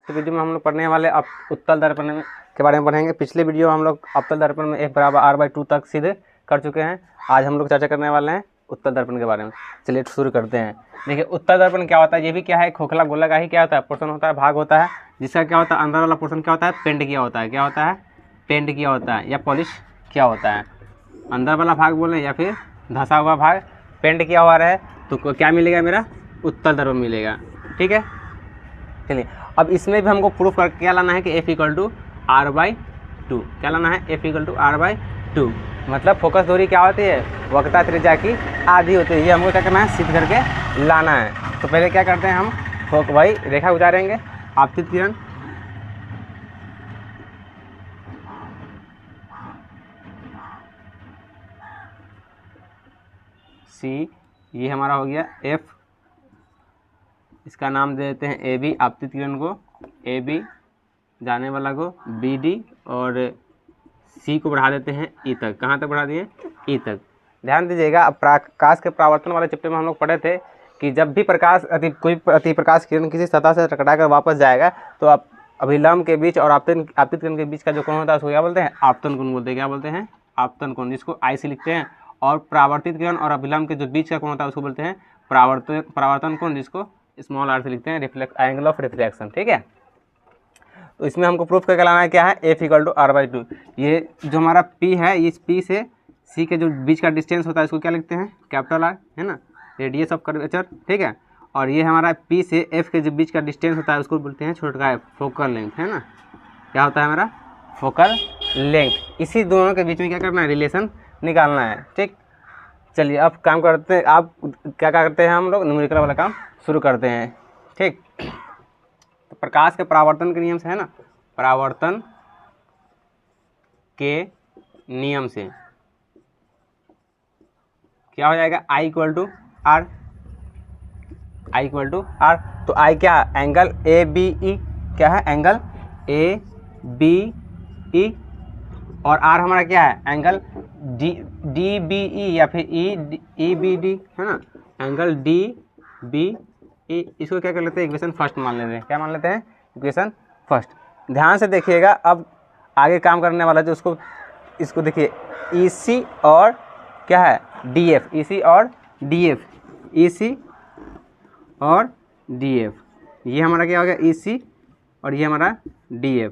Video में हम लोग पढ़ने वाले उत्तल दर्पण के बारे में पढ़ेंगे। पिछले वीडियो में हम लोग अवतल दर्पण में F बराबर R/2 तक सीधे कर चुके हैं। आज हम लोग चर्चा करने वाले हैं उत्तल दर्पण के बारे में। चलिए शुरू करते हैं। देखिए उत्तल दर्पण क्या होता है, ये भी क्या है, खोखला गोला का ही क्या होता है, पोर्शन होता है, भाग होता है, जिसका क्या होता है, अंदर वाला पोर्शन क्या होता है, पेंट किया होता है। क्या होता है, पेंट किया होता है या पॉलिश किया होता है। अंदर वाला भाग बोलें या फिर धंसा हुआ भाग पेंट किया हुआ रहे तो क्या मिलेगा, मेरा उत्तल दर्पण मिलेगा। ठीक है, चलिए अब इसमें भी हमको प्रूफ करके क्या लाना है कि F = R/2। क्या लाना है, F = R/2। मतलब फोकस दूरी क्या होती है, वक्रता त्रिज्या की आधी होती है। ये हमको क्या करना है, सिद्ध करके लाना है। तो पहले क्या करते हैं, हम वही रेखा गुजारेंगे। आपतित किरण C, ये हमारा हो गया F, इसका नाम दे देते हैं AB, आपतित किरण को AB, जाने वाला को BD और C को बढ़ा देते हैं E तक। कहाँ तक बढ़ा दिए, E तक। ध्यान दीजिएगा, अब प्रकाश के परावर्तन वाले चैप्टर में हम लोग पढ़े थे कि जब भी कोई अतिप्रकाश किरण किसी सतह से टकराकर वापस जाएगा तो आप अभिलंब के बीच और आपतित किरण के बीच का जो कोण होता है उसको क्या बोलते हैं, आपतन कोण बोलते हैं। क्या बोलते हैं, आपतन कोण, जिसको I से लिखते हैं। और परावर्तित किरण और अभिलंब के जो बीच का कोण होता है उसको बोलते हैं परावर्तन कोण, जिसको स्मॉल r से लिखते हैं, एंगल ऑफ रिफ्लेक्शन। ठीक है, तो इसमें हमको प्रूफ करके लाना है क्या है, F = R/2। ये जो हमारा P है, इस P से C के जो बीच का डिस्टेंस होता है इसको क्या लिखते हैं, R, है ना, रेडियस ऑफ कर्वेचर। ठीक है, और ये हमारा P से F के जो बीच का डिस्टेंस होता है उसको बोलते हैं छोटा f, फोकल लेंथ, है ना। क्या होता है हमारा, फोकल लेंथ। इसी दोनों के बीच में क्या करना है, रिलेशन निकालना है। ठीक, चलिए अब काम करते हैं। आप क्या करते हैं, हम लोग न्यूमेरिकल वाला काम शुरू करते हैं। ठीक, तो प्रकाश के परावर्तन के नियम से, है ना, परावर्तन के नियम से क्या हो जाएगा, I = R, I = R। तो I क्या है, एंगल ABE, क्या है, एंगल ABE, और R हमारा क्या है, एंगल DBE या फिर EBD, है ना, एंगल DBE। इसको क्या कर लेते हैं, इक्वेशन फर्स्ट मान लेते हैं। क्या मान लेते हैं, इक्वेशन फर्स्ट। ध्यान से देखिएगा, अब आगे काम करने वाला जो इसको देखिए, EC और क्या है, DF, EC और DF, EC और DF, ये हमारा क्या हो गया, EC और ये हमारा DF।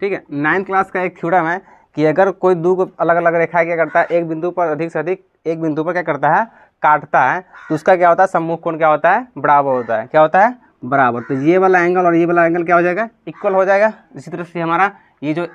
ठीक है, 9th क्लास का एक थ्योरम है कि अगर कोई दो अलग अलग रेखा क्या करता है, एक बिंदु पर अधिक से अधिक एक बिंदु पर क्या करता है, काटता है, तो उसका क्या होता है, सम्मुख कोण क्या होता है, बराबर होता है। क्या होता है, बराबर। तो ये वाला एंगल और ये वाला एंगल क्या हो जाएगा, इक्वल हो जाएगा। इसी तरह से हमारा ये जो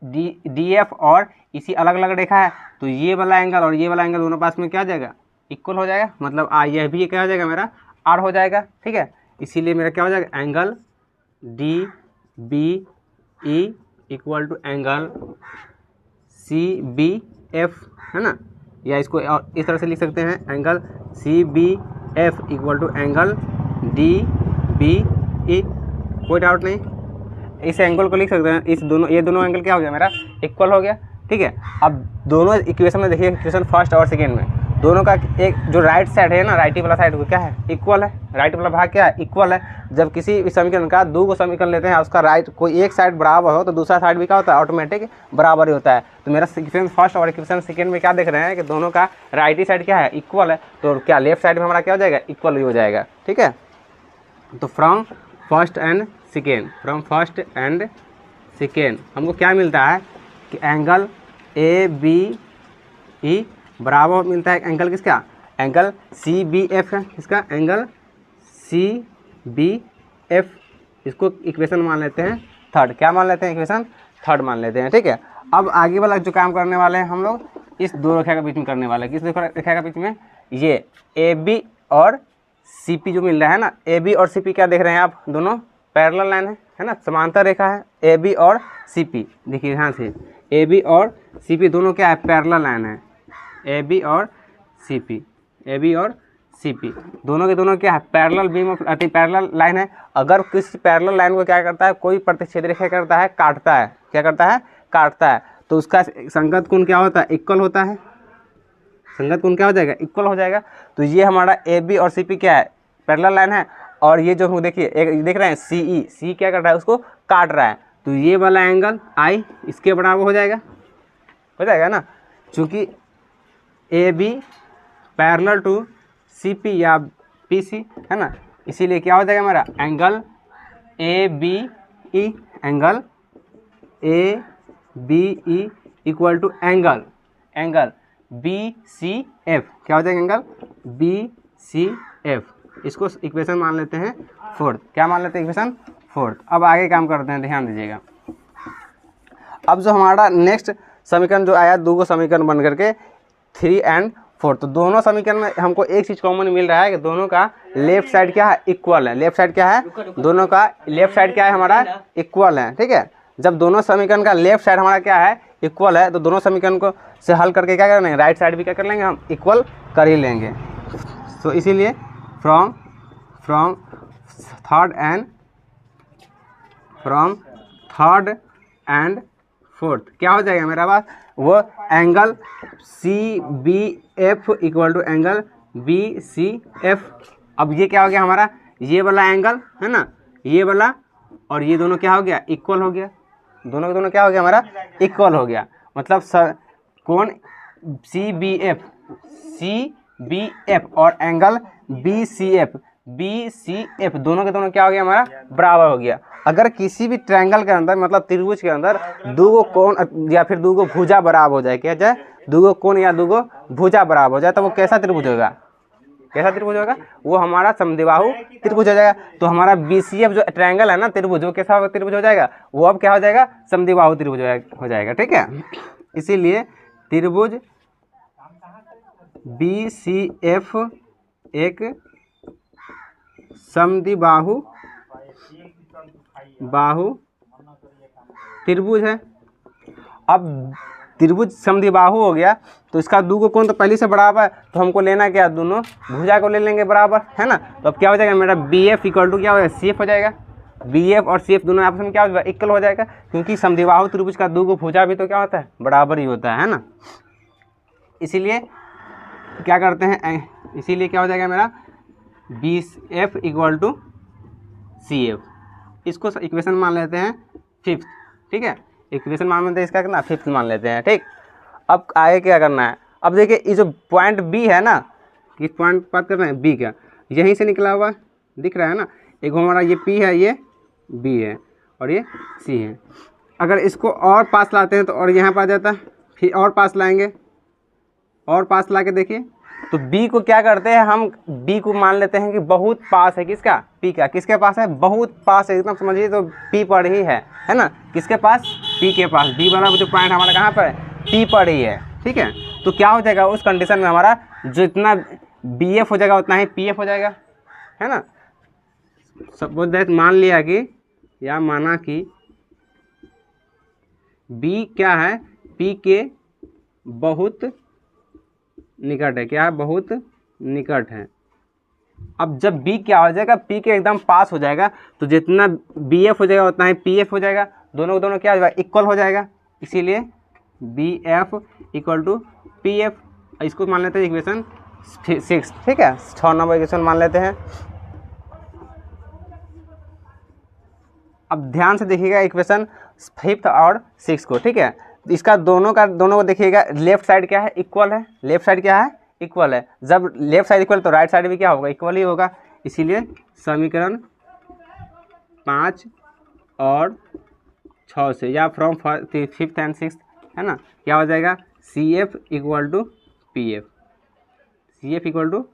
DF और इसी अलग अलग रेखा है, तो ये वाला एंगल और ये वाला एंगल दोनों पास में क्या हो जाएगा, इक्वल हो जाएगा। मतलब यह भी क्या हो जाएगा, मेरा R हो जाएगा। ठीक है, इसीलिए मेरा क्या हो जाएगा, एंगल DBE = एंगल CBF, है ना, या इसको और इस तरह से लिख सकते हैं, एंगल CBF = एंगल DBE। कोई डाउट नहीं, इस एंगल को लिख सकते हैं। ये दोनों एंगल क्या हो गया, मेरा इक्वल हो गया। ठीक है, अब दोनों इक्वेशन में देखिए, इक्वेशन फर्स्ट और सेकेंड में दोनों का एक जो राइट साइड है ना, राइट वाला साइड को क्या है, इक्वल है। राइट वाला भाग क्या है, इक्वल है। जब किसी समीकरण का दो को समीकरण लेते हैं, उसका राइट कोई एक साइड बराबर हो तो दूसरा साइड भी क्या होता है, ऑटोमेटिक बराबर ही होता है। तो मेरा इक्वेशन फर्स्ट और इक्वेशन सेकेंड में क्या देख रहे हैं कि दोनों का राइट ही साइड क्या है, इक्वल है। तो क्या लेफ्ट साइड में हमारा क्या हो जाएगा, इक्वल ही हो जाएगा। ठीक है, तो फ्रॉम फर्स्ट एंड सेकेंड हमको क्या मिलता है कि एंगल ABE बराबर मिलता है एंगल किसका, एंगल CBF है। इसका एंगल CBF, इसको इक्वेशन मान लेते हैं थर्ड। क्या मान लेते हैं, इक्वेशन थर्ड मान लेते हैं। ठीक है, अब आगे वाला जो काम करने वाले हैं हम लोग, इस दो रेखा के बीच में करने वाले हैं। किस रेखा के बीच में, ये AB और CP जो मिल रहा है ना, AB और CP क्या देख रहे हैं आप, दोनों पैरेलल लाइन है ना, समांतर रेखा है AB और CP। देखिए ध्यान से, AB और CP दोनों क्या है, पैरेलल लाइन है। AB और CP दोनों के दोनों क्या है, parallel beam of parallel line है। अगर किसी पैरेलल लाइन को क्या करता है, कोई प्रतिच्छेद रेखा करता है, काटता है, क्या करता है, काटता है, तो उसका संगत कोण क्या होता है, इक्वल होता है। संगत कोण क्या हो जाएगा, इक्वल हो जाएगा। तो ये हमारा AB और CP क्या है, पैरेलल लाइन है। और ये जो देखिए एक देख रहे हैं सी क्या कर रहा है, उसको काट रहा है, तो ये वाला एंगल आई इसके बराबर हो जाएगा ना, चूँकि A B parallel to C P या पी सी है ना, इसीलिए क्या हो जाएगा हमारा angle A B E, angle A B E equal to angle B C F. क्या हो जाएगा एंगल बी सी एफ। इसको इक्वेशन मान लेते हैं फोर्थ। क्या मान लेते हैं इक्वेशन फोर्थ। अब आगे काम करते हैं, ध्यान दीजिएगा। अब जो हमारा नेक्स्ट समीकरण जो आया, दो समीकरण बन करके 3 और 4, तो दोनों समीकरण में हमको एक चीज़ कॉमन मिल रहा है कि दोनों का लेफ्ट साइड क्या है, इक्वल है। लेफ्ट साइड क्या है, दोनों का लेफ्ट साइड क्या है हमारा, इक्वल है। ठीक है, जब दोनों समीकरण का लेफ्ट साइड हमारा क्या है, इक्वल है, तो दोनों समीकरण को से हल करके क्या कर लेंगे, राइट साइड भी क्या कर लेंगे, हम इक्वल कर ही लेंगे। तो इसीलिए फ्रॉम थर्ड एंड फोर्थ क्या हो जाएगा मेरा पास, वो angle C B F equal to angle B C F. अब ये क्या हो गया हमारा, ये वाला एंगल है ना, ये वाला और ये दोनों क्या हो गया, इक्वल हो गया। दोनों के दोनों क्या हो गया हमारा, इक्वल हो गया। मतलब कोण सी बी एफ और एंगल बी सी एफ दोनों के दोनों क्या हो गया हमारा, बराबर हो गया। अगर किसी भी ट्रायंगल के अंदर मतलब त्रिभुज के अंदर दो कोण या फिर दो भुजा बराबर हो जाए, क्या जाए, दो कोण या दो भुजा बराबर हो जाए, तो वो कैसा त्रिभुज होगा, कैसा त्रिभुज होगा, वो हमारा समद्विबाहु त्रिभुज हो जाएगा। तो हमारा BCF जो ट्रायंगल है ना त्रिभुज, वो कैसा त्रिभुज हो जाएगा, वो अब क्या हो जाएगा, समद्विबाहु त्रिभुज हो जाएगा। ठीक है, इसीलिए त्रिभुज BCF एक समद्विबाहु त्रिभुज है। अब त्रिभुज समद्विबाहु हो गया, तो इसका दो कोण तो पहले से बराबर है, तो हमको लेना क्या, दोनों भुजा को ले लेंगे बराबर, है ना। तो अब क्या हो जाएगा मेरा BF इक्वल टू क्या हो जाएगा, CF हो जाएगा। BF और CF दोनों आपस में क्या हो जाएगा, इक्वल हो जाएगा, क्योंकि समद्विबाहु त्रिभुज का दो भुजा भी तो क्या होता है, बराबर ही होता है ना। इसीलिए क्या करते हैं, इसीलिए क्या हो जाएगा मेरा BF इक्वल टू CF। इसको इक्वेशन मान लेते हैं फिफ्थ। ठीक है, इक्वेशन मान लेते हैं, इसका कितना, फिफ्थ मान लेते हैं। ठीक, अब आगे क्या करना है, अब देखिए ये जो पॉइंट B है ना, किस पॉइंट बात कर रहे हैं, B का, यहीं से निकला हुआ दिख रहा है ना, एक हमारा ये P है, ये B है और ये C है। अगर इसको और पास लाते हैं तो और यहाँ पर आ जाता है, फिर और पास लाएंगे, और पास ला के देखिए, तो B को क्या करते हैं हम, B को मान लेते हैं कि बहुत पास है, किसका, P का। किसके पास है, बहुत पास है, एकदम समझिए तो P पर ही है ना, किसके पास, P के पास। B वाला जो पॉइंट हमारा कहाँ पर है, P पर ही है। ठीक है, तो क्या हो जाएगा उस कंडीशन में हमारा जितना BF हो जाएगा उतना ही PF हो जाएगा, है ना। सपोज दैट मान लिया कि, या माना कि B क्या है, P के बहुत निकट है, क्या है, बहुत निकट है। अब जब B क्या हो जाएगा, P के एकदम पास हो जाएगा, तो जितना BF हो जाएगा उतना ही PF हो जाएगा, दोनों दोनों क्या हो जाएगा, इक्वल हो जाएगा। इसीलिए BF इक्वल टू PF। इसको मान लेते हैं इक्वेशन 6। ठीक है, 6 नंबर इक्वेशन मान लेते हैं। अब ध्यान से देखिएगा इक्वेशन 5th और 6 को। ठीक है, इसका दोनों को देखिएगा, लेफ्ट साइड क्या है, इक्वल है। लेफ्ट साइड क्या है, इक्वल है। जब लेफ्ट साइड इक्वल तो राइट साइड भी क्या होगा, इक्वल ही होगा। इसीलिए समीकरण 5 और 6 से, या फ्रॉम 5th and 6th, है ना, क्या हो जाएगा, CF equal to PF, CF equal to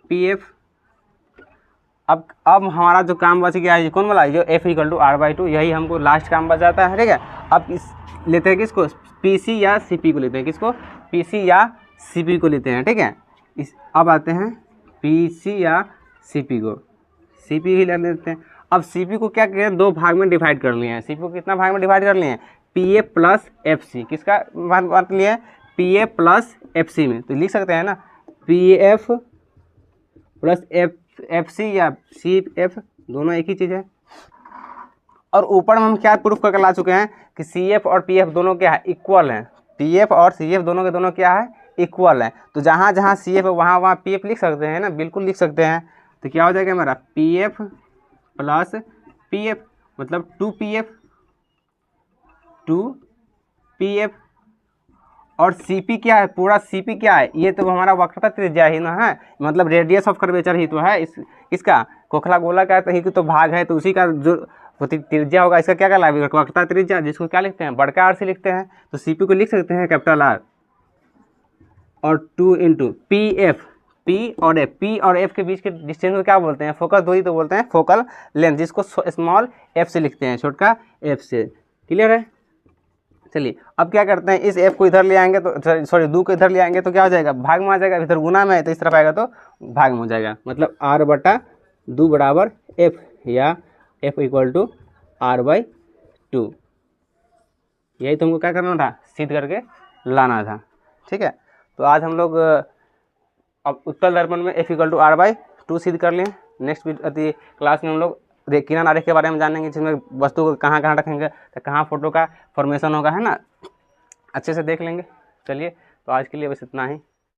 PF। अब हमारा जो काम बच गया है कौन वाला, जो F इक्वल टू R/2, यही हमको लास्ट काम बच जाता है। ठीक है, अब इस लेते हैं किसको, PC या CP को लेते हैं, किसको, PC या CP को लेते हैं। ठीक है, अब आते हैं PC या CP को, CP ही ले लेते हैं। अब CP को क्या करें, दो भाग में डिवाइड कर लिए हैं। CP को कितना भाग में डिवाइड कर लिए हैं, PA प्लस FC, किसका बात लिए हैं, PA प्लस FC में। तो लिख सकते हैं ना, PF प्लस FC या CF, दोनों एक ही चीज़ है। और ऊपर में हम क्या प्रूफ करके ला चुके हैं कि CF और PF दोनों क्या है, इक्वल हैं। PF और CF दोनों के दोनों क्या है, इक्वल है। तो जहाँ जहाँ CF है वहाँ PF लिख सकते हैं ना, बिल्कुल लिख सकते हैं। तो क्या हो जाएगा हमारा P F plus P F, मतलब 2pf और CP क्या है, पूरा CP क्या है, ये तो हमारा वक्रता त्रिज्या ही ना है, मतलब रेडियस ऑफ कर्वेचर ही तो है इसका खोखला गोला का ही तो भाग है, तो उसी का जो त्रिज्या होगा इसका क्या कहलाएगा, वक्रता त्रिज्या, जिसको क्या लिखते हैं, बड़का आर से लिखते हैं। तो CP को लिख सकते हैं कैपिटल R और 2 इंटू P और F के बीच के डिस्टेंस को क्या बोलते हैं, फोकस दूरी तो बोलते हैं फोकल लेंथ, जिसको स्मॉल f से लिखते हैं, छोटका f से। क्लियर है। चलिए अब क्या करते हैं, इस f को इधर ले आएंगे तो सॉरी 2 को इधर ले आएंगे तो क्या हो जाएगा, भाग में आ जाएगा, इधर गुना में है तो इस तरफ आएगा तो भाग में हो जाएगा, मतलब R/2 बराबर f या f इक्वल टू R/2। यही तुमको क्या करना था, सिद्ध करके लाना था। ठीक है, तो आज हम लोग अब उत्तल दर्पण में f इक्वल टू R/2 सिद्ध कर लें। नेक्स्ट क्लास में हम लोग किरण आरेख के बारे में जानेंगे, जिसमें वस्तु को कहाँ कहाँ रखेंगे, तो कहाँ फोटो का फॉर्मेशन होगा, है ना, अच्छे से देख लेंगे। चलिए तो आज के लिए बस इतना ही।